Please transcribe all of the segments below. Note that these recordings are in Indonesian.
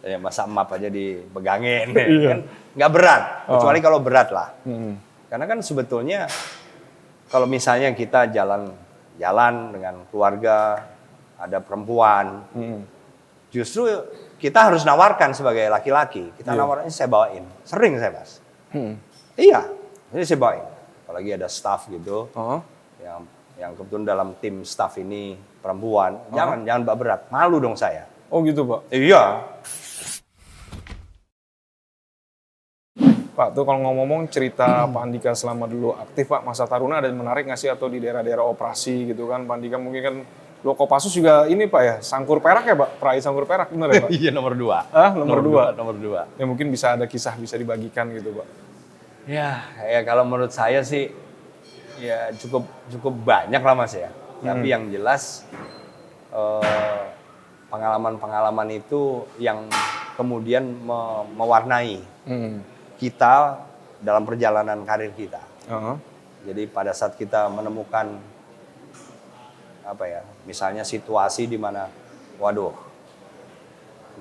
Ya, masa map aja dipegangin, kan nggak berat, kecuali kalau berat lah. Karena kan sebetulnya kalau misalnya kita jalan dengan keluarga, ada perempuan, justru kita harus nawarkan sebagai laki-laki. Kita nawarkan, saya bawain, sering saya Mas. Iya, ini saya bawain. Apalagi ada staff gitu, yang kebetulan dalam tim staff ini perempuan, jangan berat, malu dong saya. Oh gitu Pak? Iya. Pak, tuh kalau ngomong-ngomong cerita Pak Andika selama dulu aktif Pak, masa taruna ada yang menarik nggak sih atau di daerah-daerah operasi gitu kan? Pak Andika mungkin kan lo Kopassus juga ini Pak ya, sangkur perak ya Pak? Peraih sangkur perak bener ya Pak? Iya nomor 2. Nomor 2? Nomor 2. Ya mungkin bisa ada kisah bisa dibagikan gitu Pak? Ya kalau menurut saya sih ya cukup banyak lah Mas ya. Tapi yang jelas pengalaman-pengalaman itu yang kemudian mewarnai kita dalam perjalanan karir kita. Jadi pada saat kita menemukan misalnya situasi di mana, waduh,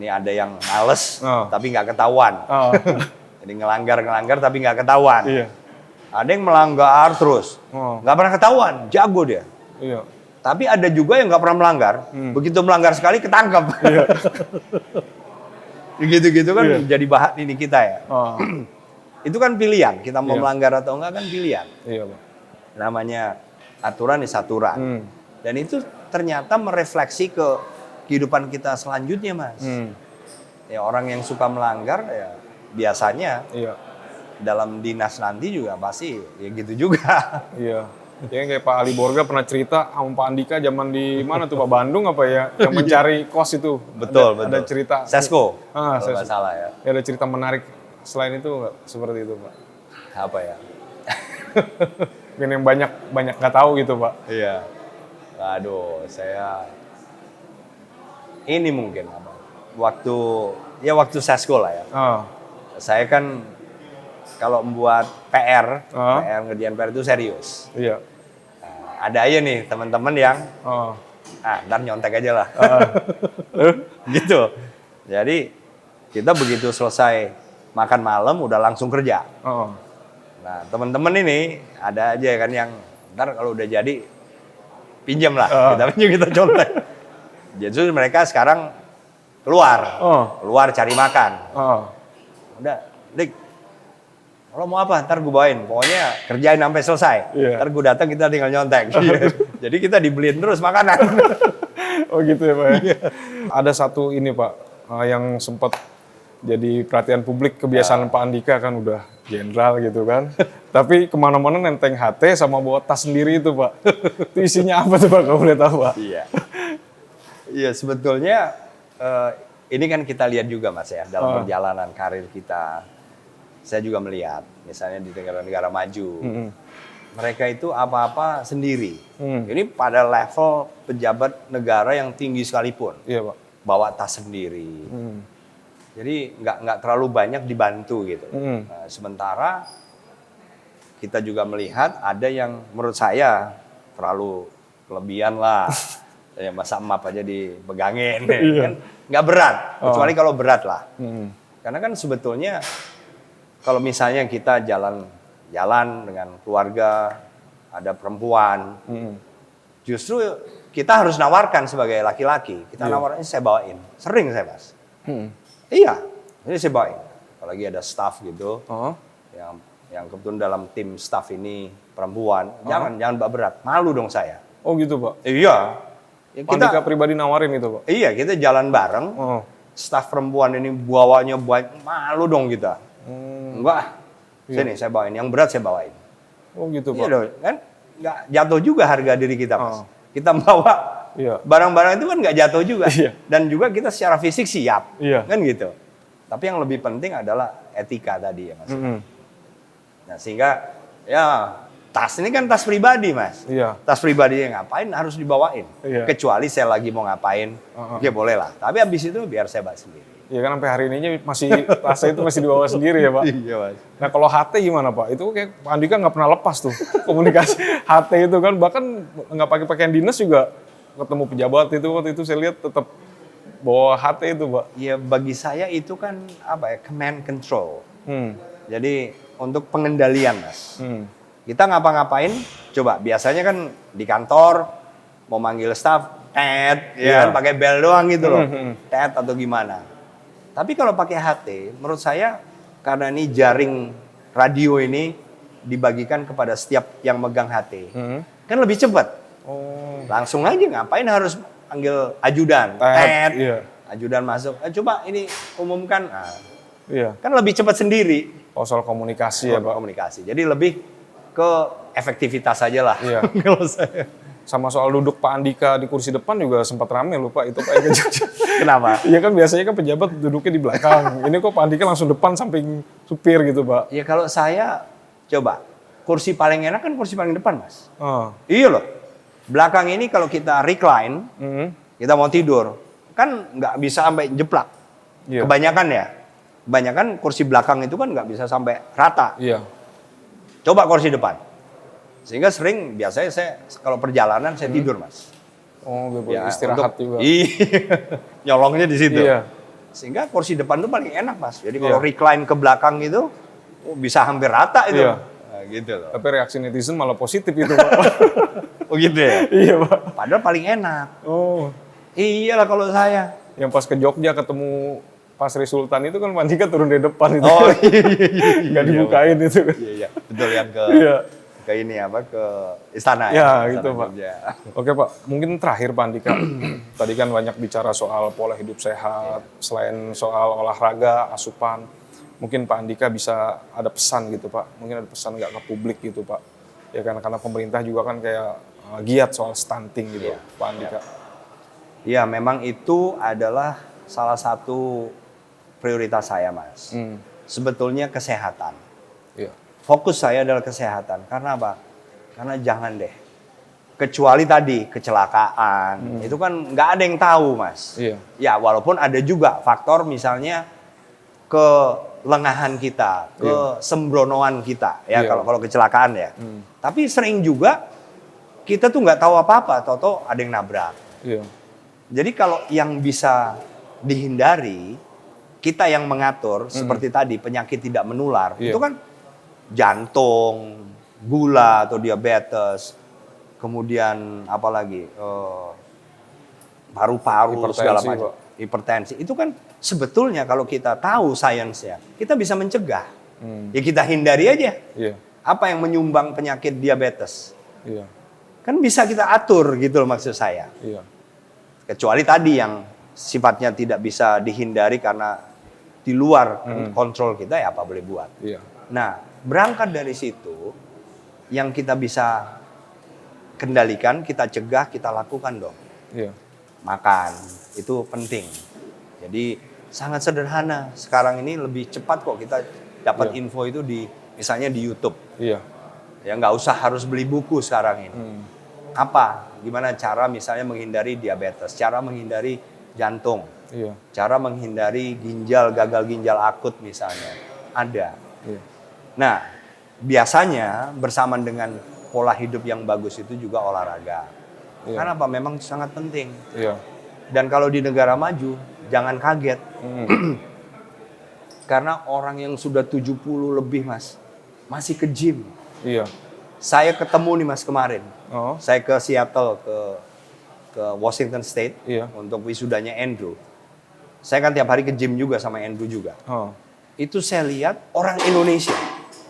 ini ada yang males tapi nggak ketahuan. Jadi ngelanggar tapi nggak ketahuan. Iya. Ada yang melanggar terus, nggak pernah ketahuan, jago dia. Iya. Tapi ada juga yang nggak pernah melanggar, begitu melanggar sekali ketangkep. Iya. Gitu-gitu kan jadi bahan ini kita ya. Itu kan pilihan, kita mau melanggar atau enggak kan pilihan. Iya Pak. Namanya aturan is aturan. Dan itu ternyata merefleksi ke kehidupan kita selanjutnya Mas. Ya orang yang suka melanggar ya biasanya dalam dinas nanti juga pasti ya gitu juga. Iya. Ya kayak Pak Ali Borga pernah cerita sama Pak Andika zaman di mana tuh Pak, Bandung apa ya, yang mencari kos itu. Betul. Ada cerita. Sesko. Kalau nggak salah ya. Ya ada cerita menarik selain itu nggak seperti itu Pak? Apa ya? Mungkin yang banyak nggak tahu gitu Pak. Iya. Aduh, saya ini mungkin waktu sesko lah ya. Saya kan kalau membuat PR ngerjain PR itu serius. Iya. Ada aja nih teman-teman yang, ntar nyontek aja lah. Gitu. Jadi kita begitu selesai makan malam udah langsung kerja. Nah teman-teman ini ada aja kan yang ntar kalau udah jadi pinjam lah, kita contek. Jadi mereka sekarang keluar cari makan. Udah, Dik, kalau mau apa, ntar gue bawain. Pokoknya kerjain sampai selesai. Ntar gue datang kita tinggal nyontek. Jadi kita dibeliin terus makanan. Oh gitu ya Pak ya? Ada satu ini Pak, yang sempat jadi perhatian publik, kebiasaan Pak Andika kan udah jenderal gitu kan. Tapi kemana-mana nenteng HT sama bawa tas sendiri itu Pak. Itu isinya apa tuh Pak, kalau boleh tahu Pak? Iya sebetulnya ini kan kita lihat juga Mas ya, dalam perjalanan karir kita. Saya juga melihat, misalnya di negara-negara maju, mereka itu apa-apa sendiri. Ini pada level pejabat negara yang tinggi sekalipun, Pak. Bawa tas sendiri. Jadi nggak terlalu banyak dibantu gitu. Nah, sementara kita juga melihat ada yang menurut saya terlalu kelebihan lah. Ya, masa map aja dipegangin, kan nggak berat, kecuali kalau berat lah. Karena kan sebetulnya kalau misalnya kita jalan dengan keluarga, ada perempuan, justru kita harus nawarkan sebagai laki-laki. Kita nawarkan, saya bawain, sering saya Mas. Iya, ini saya bawain. Apalagi ada staff gitu, yang kebetulan dalam tim staff ini perempuan, jangan berat, malu dong saya. Oh gitu Pak? Iya. Ya, Pak Andika pribadi nawarin itu Pak? Iya, kita jalan bareng, staff perempuan ini bawanya malu dong kita. Enggak, sini saya bawain, yang berat saya bawain. Oh gitu Pak? Iya dong, kan nggak jatuh juga harga diri kita Mas. Kita bawa barang-barang itu kan nggak jatuh juga. Dan juga kita secara fisik siap, kan gitu. Tapi yang lebih penting adalah etika tadi ya Mas. Nah sehingga ya tas ini kan tas pribadi Mas. Tas pribadi yang ngapain harus dibawain. Kecuali saya lagi mau ngapain, ya boleh lah. Tapi habis itu biar saya bawa sendiri. Ya kan sampai hari ini masih tasnya itu masih dibawa sendiri ya Pak. Iya Mas. Nah kalau HT gimana Pak? Itu kayak Pak Andika nggak pernah lepas tuh komunikasi HT itu kan, bahkan nggak pakai pakaian dinas juga ketemu pejabat itu waktu itu saya lihat tetap bawa HT itu, Pak? Ya bagi saya itu kan apa ya, command control. Jadi untuk pengendalian, Mas. Kita ngapa-ngapain, coba biasanya kan di kantor mau manggil staff, ya kan pakai bel doang gitu loh, atau gimana. Tapi kalau pakai HT, menurut saya karena ini jaring radio ini dibagikan kepada setiap yang megang HT, kan lebih cepat. Langsung aja, ngapain harus panggil ajudan, ajudan masuk, coba ini umumkan, kan lebih cepat sendiri. Soal komunikasi ya Pak? Komunikasi, jadi lebih ke efektivitas aja lah kalau saya. Sama soal duduk Pak Andika di kursi depan juga sempat rame loh Pak, itu Pak. Kenapa? Iya kan biasanya kan pejabat duduknya di belakang. Ini kok Pak Andika langsung depan samping supir gitu Pak. Ya kalau saya, coba, kursi paling enak kan kursi paling depan Mas. Iya loh. Belakang ini kalau kita recline, kita mau tidur, kan nggak bisa sampai jeplak. Kebanyakan ya. Kebanyakan kursi belakang itu kan nggak bisa sampai rata. Coba kursi depan. Sehingga sering biasanya saya kalau perjalanan saya tidur Mas. Ya, istirahat juga. Nyolongnya di situ. Sehingga kursi depan itu paling enak Mas. Jadi kalau recline ke belakang itu bisa hampir rata itu. Nah, gitu loh. Tapi reaksi netizen malah positif itu Pak. Oh gitu ya? Iya Pak. Padahal paling enak. Iyalah kalau saya. Yang pas ke Jogja ketemu Pak Sri Sultan itu kan Pak Andika turun dari depan itu. Nggak dibukain itu. Iya, betul yang ke ini apa, ke istana gitu Pak. Oke Pak, mungkin terakhir Pak Andika. Tadi kan banyak bicara soal pola hidup sehat, selain soal olahraga, asupan. Mungkin Pak Andika bisa ada pesan gitu Pak. Mungkin ada pesan nggak ke publik gitu Pak. Ya kan karena pemerintah juga kan kayak giat soal stunting gitu Pak Andika. Iya, memang itu adalah salah satu prioritas saya Mas. Sebetulnya kesehatan. Fokus saya adalah kesehatan. Karena apa? Karena jangan deh. Kecuali tadi kecelakaan, itu kan nggak ada yang tahu Mas. Ya walaupun ada juga faktor misalnya kelengahan kita, kesembronoan kita ya kalau kecelakaan ya. Tapi sering juga kita tuh nggak tahu apa-apa, tahu-tahu ada yang nabrak. Jadi kalau yang bisa dihindari, kita yang mengatur seperti tadi penyakit tidak menular, itu kan jantung, gula atau diabetes, kemudian apalagi paru-paru segala macam, hipertensi. Itu kan sebetulnya kalau kita tahu sainsnya, kita bisa mencegah. Ya kita hindari aja. Apa yang menyumbang penyakit diabetes? Kan bisa kita atur gitu loh maksud saya. Kecuali tadi yang sifatnya tidak bisa dihindari karena di luar kontrol kita, ya apa boleh buat. Nah, berangkat dari situ, yang kita bisa kendalikan, kita cegah, kita lakukan dong. Makan, itu penting. Jadi sangat sederhana. Sekarang ini lebih cepat kok kita dapat info itu misalnya di YouTube. Ya nggak usah harus beli buku sekarang ini. Apa? Gimana cara misalnya menghindari diabetes, cara menghindari jantung, cara menghindari gagal ginjal akut misalnya. Ada. Nah, biasanya bersamaan dengan pola hidup yang bagus itu juga olahraga. Karena apa? Memang sangat penting. Dan kalau di negara maju, jangan kaget. Karena orang yang sudah 70 lebih, Mas, masih ke gym. Saya ketemu nih, Mas, kemarin. Saya ke Seattle, ke Washington State untuk wisudanya Andrew. Saya kan tiap hari ke gym juga sama Andrew juga. Itu saya lihat orang Indonesia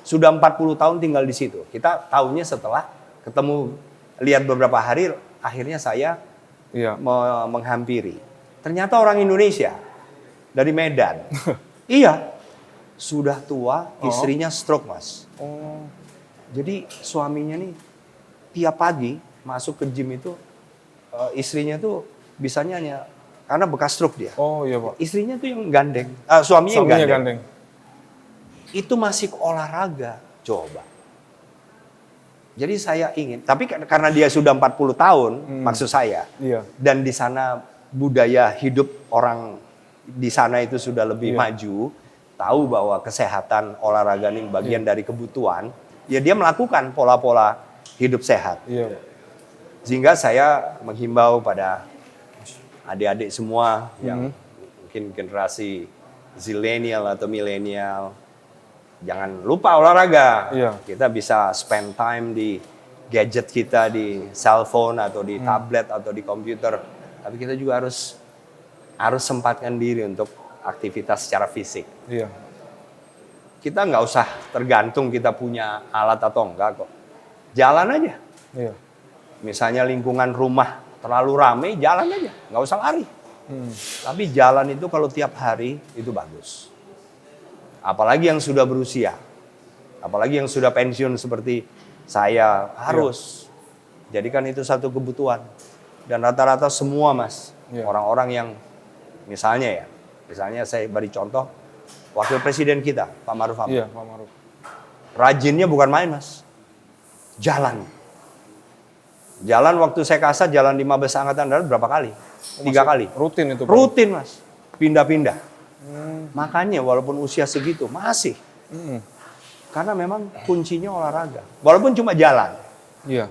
sudah 40 tahun tinggal di situ. Kita tahunya setelah ketemu, lihat beberapa hari, akhirnya saya menghampiri. Ternyata orang Indonesia dari Medan. Sudah tua, istrinya stroke, Mas. Jadi suaminya nih tiap pagi masuk ke gym itu, istrinya tuh bisanya hanya karena bekas stroke dia. Pak. Istrinya tuh yang gandeng, suaminya yang gandeng. Itu masih olahraga, coba. Jadi saya ingin, tapi karena dia sudah 40 tahun, maksud saya, dan di sana budaya hidup orang di sana itu sudah lebih maju, tahu bahwa kesehatan olahraga ini bagian dari kebutuhan, ya dia melakukan pola-pola hidup sehat. Sehingga saya menghimbau pada adik-adik semua yang mungkin generasi zilenial atau milenial, jangan lupa olahraga. Iya. Kita bisa spend time di gadget kita, di cellphone atau di tablet atau di komputer. Tapi kita juga harus sempatkan diri untuk aktivitas secara fisik. Iya. Kita nggak usah tergantung kita punya alat atau enggak kok. Jalan aja. Iya. Misalnya lingkungan rumah terlalu ramai, jalan aja, nggak usah lari. Tapi jalan itu kalau tiap hari itu bagus. Apalagi yang sudah berusia, apalagi yang sudah pensiun seperti saya, harus jadikan itu satu kebutuhan. Dan rata-rata semua mas, orang-orang yang misalnya saya beri contoh, wakil presiden kita, Pak Maruf Amin. Iya, Pak Maruf. Rajinnya bukan main mas, jalan. Jalan waktu saya kasat, jalan di Mabes Angkatan Darat berapa kali? 3 kali. Rutin itu, Pak? Rutin mas, pindah-pindah. Makanya walaupun usia segitu masih. Karena memang kuncinya olahraga. Walaupun cuma jalan. Iya.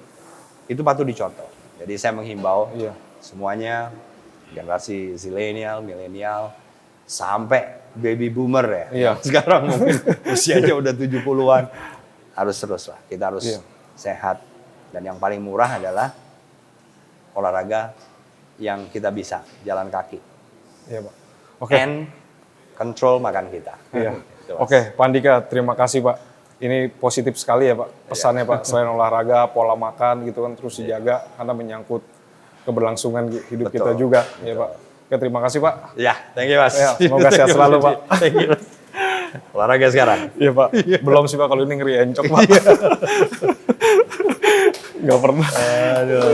Itu patut dicontoh. Jadi saya menghimbau semuanya, generasi zilenial, milenial, sampai baby boomer ya. Iya. Sekarang mungkin usianya udah 70-an. Harus terus lah, kita harus sehat. Dan yang paling murah adalah olahraga yang kita bisa, jalan kaki. Iya, Pak. Oke. And control makan kita. Iya. Gitu, Mas. Oke, Pak Andika, terima kasih Pak. Ini positif sekali ya Pak, pesannya Pak. Selain olahraga, pola makan gitu kan terus dijaga karena menyangkut keberlangsungan hidup kita juga, ya Pak. Oke, terima kasih Pak. Ya, thank you Mas. Ya, semoga sehat selalu Pak. Thank you. Olahraga sekarang. Iya Pak, belum sih Pak kalau ini ngeri encok Pak. Nggak pernah. Aduh.